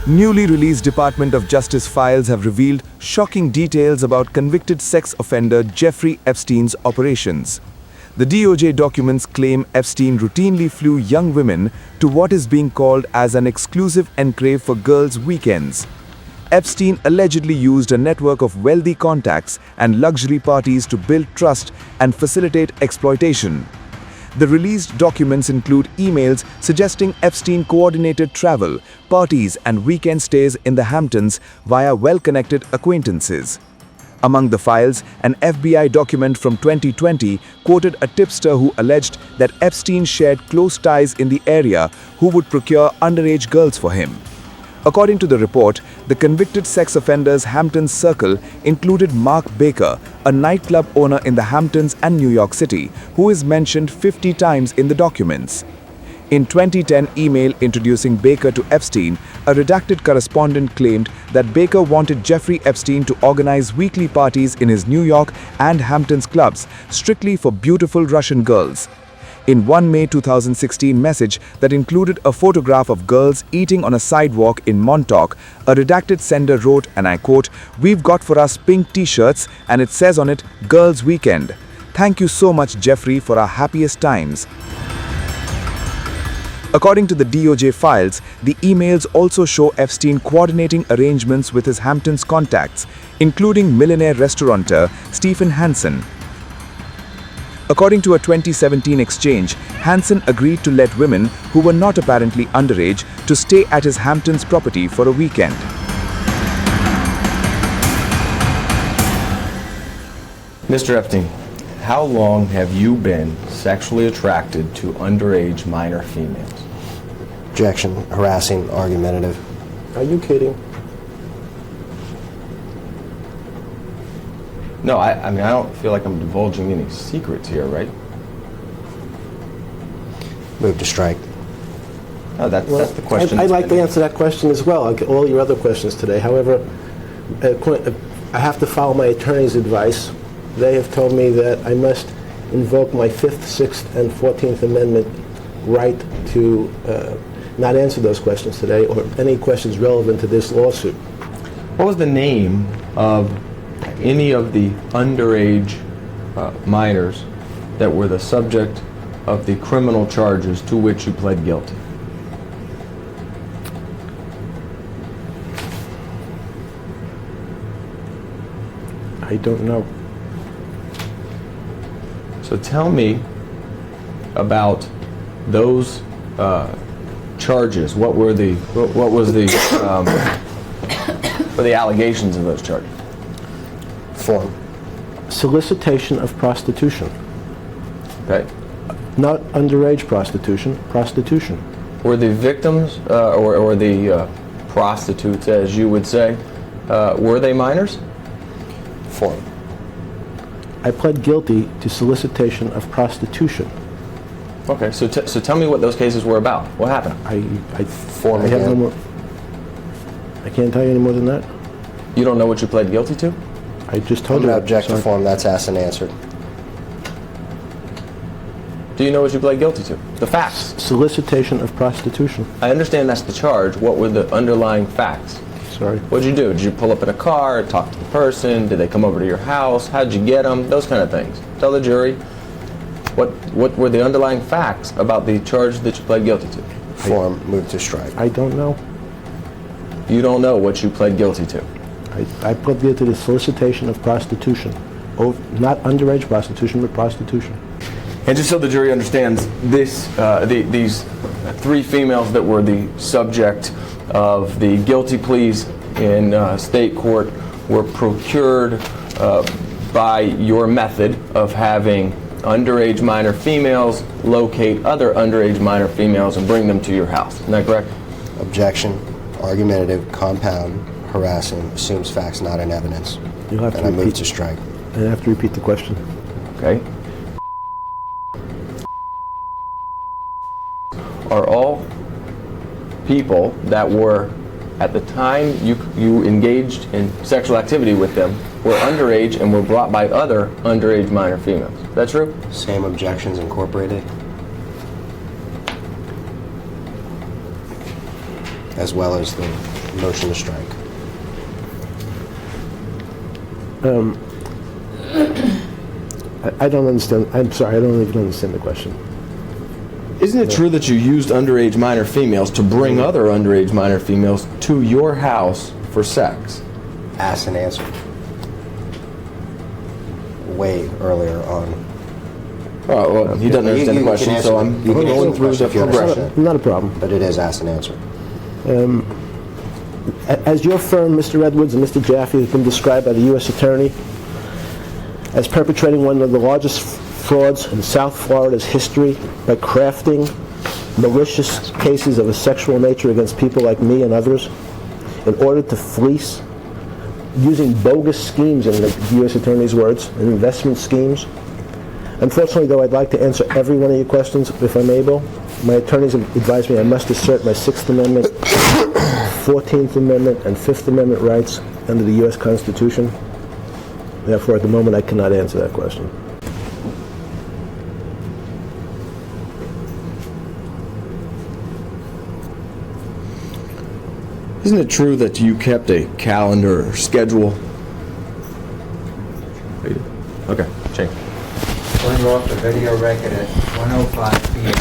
Newly released Department of Justice files have revealed shocking details about convicted sex offender Jeffrey Epstein's operations. The DOJ documents claim Epstein routinely flew young women to what is being called as an exclusive enclave for girls' weekends. Epstein allegedly used a network of wealthy contacts and luxury parties to build trust and facilitate exploitation. The released documents include emails suggesting Epstein coordinated travel, parties, and weekend stays in the Hamptons via well-connected acquaintances. Among the files, an FBI document from 2020 quoted a tipster who alleged that Epstein shared close ties in the area who would procure underage girls for him. According to the report, the convicted sex offender's Hamptons circle included Mark Baker, a nightclub owner in the Hamptons and New York City, who is mentioned 50 times in the documents. In 2010 email introducing Baker to Epstein, a redacted correspondent claimed that Baker wanted Jeffrey Epstein to organize weekly parties in his New York and Hamptons clubs, strictly for beautiful Russian girls. In one May 2016 message that included a photograph of girls eating on a sidewalk in Montauk, a redacted sender wrote, and I quote, "We've got for us pink t-shirts and it says on it, Girls Weekend. Thank you so much, Jeffrey, for our happiest times." According to the DOJ files, the emails also show Epstein coordinating arrangements with his Hamptons contacts, including millionaire restaurateur Stephen Hansen. According to a 2017 exchange, Hansen agreed to let women who were not apparently underage to stay at his Hamptons property for a weekend. Mr. Epstein, how long have you been sexually attracted to underage minor females? Objection, harassing, argumentative. Are you kidding? No, I mean, I don't feel like I'm divulging any secrets here, right? Move to strike. No, that's the question. I'd like to answer that question as well, like all your other questions today. However, I have to follow my attorney's advice. They have told me that I must invoke my 5th, 6th, and 14th Amendment right to not answer those questions today or any questions relevant to this lawsuit. What was the name of any of the underage minors that were the subject of the criminal charges to which you pled guilty? I don't know. So tell me about those charges. What was the allegations of those charges? Form. Solicitation of prostitution. Okay. Not underage prostitution, prostitution. Were the victims or the prostitutes, as you would say, were they minors? Form. I pled guilty to solicitation of prostitution. Okay, so tell me what those cases were about. What happened? I Form have no again. more. I can't tell you any more than that. You don't know what you pled guilty to? I just I'm told you. going to object to Sorry. form. That's asked and answered. Do you know what you pled guilty to? The facts. Solicitation of prostitution. I understand that's the charge. What were the underlying facts? Sorry. What'd you do? Did you pull up in a car, talk to the person? Did they come over to your house? How'd you get them? Those kind of things. Tell the jury what were the underlying facts about the charge that you pled guilty to? Form. Move to strike. I don't know. You don't know what you pled guilty to. I pled guilty to solicitation of prostitution. Not underage prostitution, but prostitution. And just so the jury understands, these 3 females that were the subject of the guilty pleas in state court were procured by your method of having underage minor females locate other underage minor females and bring them to your house. Isn't that correct? Objection, argumentative, compound, harassing, assumes facts not in evidence. You'll have And to I move repeat. to strike. I have to repeat the question. Okay. Are all people that were, at the time you engaged in sexual activity with them, were underage and were brought by other underage minor females? Is that true? Same objections incorporated. As well as the motion to strike. I don't understand. I'm sorry, I don't even understand the question. Isn't it true that you used underage minor females to bring other underage minor females to your house for sex? Asked and answered. Way earlier on. Oh, well, he doesn't understand the You can question, answer so it. I'm You can answer going the through question the if you understand progression. Not a problem. But it is asked and answered. As your firm, Mr. Edwards and Mr. Jaffe, has been described by the U.S. Attorney as perpetrating one of the largest frauds in South Florida's history by crafting malicious cases of a sexual nature against people like me and others in order to fleece, using bogus schemes, in the U.S. Attorney's words, and investment schemes. Unfortunately, though, I'd like to answer every one of your questions if I'm able. My attorneys have advised me I must assert my 6th Amendment, 14th Amendment, and 5th Amendment rights under the U.S. Constitution. Therefore, at the moment, I cannot answer that question. Isn't it true that you kept a calendar or schedule? Okay, change. Going off the video record at 1:05 p.m.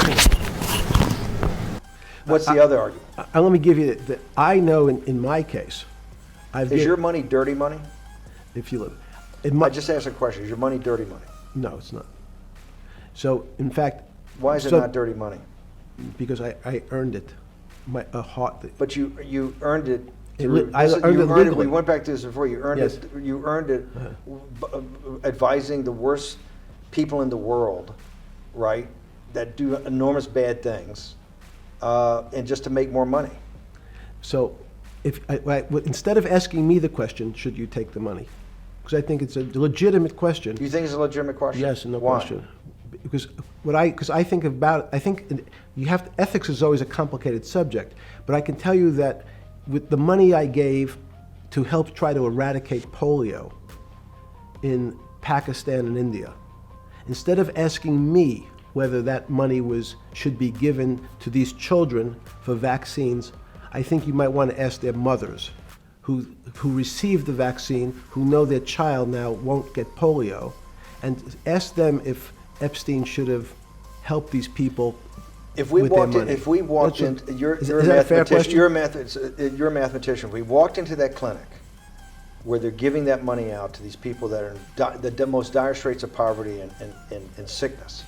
What's the other argument? Let me give you that I know in my case, Is your money dirty money? if you look, I just asked a question. Is your money dirty money? no, it's not. So, in fact, Why is it So- not dirty money? because I earned it, a heart. But you earned it. It through- li- I this is- earned you it earned legally. We went back to this before. You earned Yes. it. You earned it advising the worst people in the world, right? That do enormous bad things, and just to make more money. So, instead of asking me the question, should you take the money? Because I think it's a legitimate question. Do you think it's a legitimate question? Yes, no Why? question. Because I think about, ethics is always a complicated subject, but I can tell you that with the money I gave to help try to eradicate polio in Pakistan and India, instead of asking me whether that money should be given to these children for vaccines, I think you might want to ask their mothers who received the vaccine, who know their child now won't get polio, and ask them if Epstein should have helped these people If we with their walked in, money. if we walked That's in, you're is a that a fair mathematician. question? You're a mathematician. We walked into that clinic where they're giving that money out to these people that are in the most dire straits of poverty and sickness,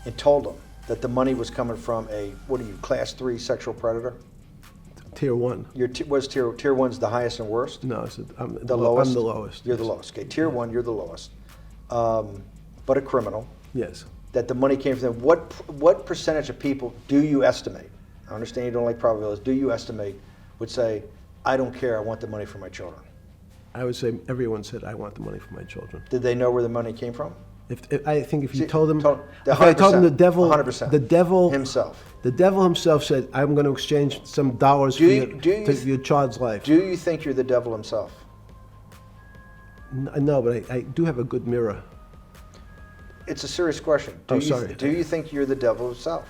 and told them that the money was coming from a, what are you, class 3 sexual predator? Tier 1. Was tier 1's the highest and worst? No, I'm The lowest? I'm the lowest. You're the lowest. Okay, tier 1, you're the lowest. But a criminal. Yes. That the money came from them. What percentage of people do you estimate? I understand you don't like probabilities. Do you estimate would say, I don't care, I want the money for my children? I would say everyone said, I want the money for my children. Did they know where the money came from? I think if you See, told them, the if I told them 100%. the devil Himself. The devil himself said, I'm going to exchange some dollars for your child's life. Do you think you're the devil himself? No, but I do have a good mirror. It's a serious question. Sorry. Do you think you're the devil himself?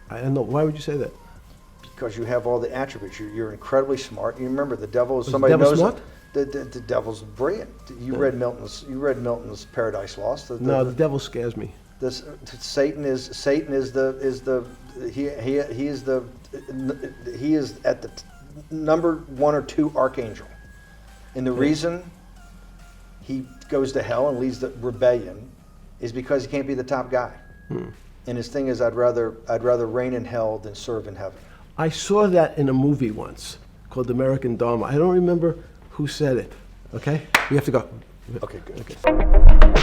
I don't know. Why would you say that? Because you have all the attributes. You're incredibly smart. You remember the devil is Was somebody the devil knows smart? The devil's brilliant. You read Milton's Paradise Lost. No, the devil scares me. Satan is at the number 1 or 2 archangel, and the reason he goes to hell and leads the rebellion is because he can't be the top guy. And his thing is, I'd rather reign in hell than serve in heaven. I saw that in a movie once called American Dharma. I don't remember who said it. Okay, we have to go. Okay, good. Okay.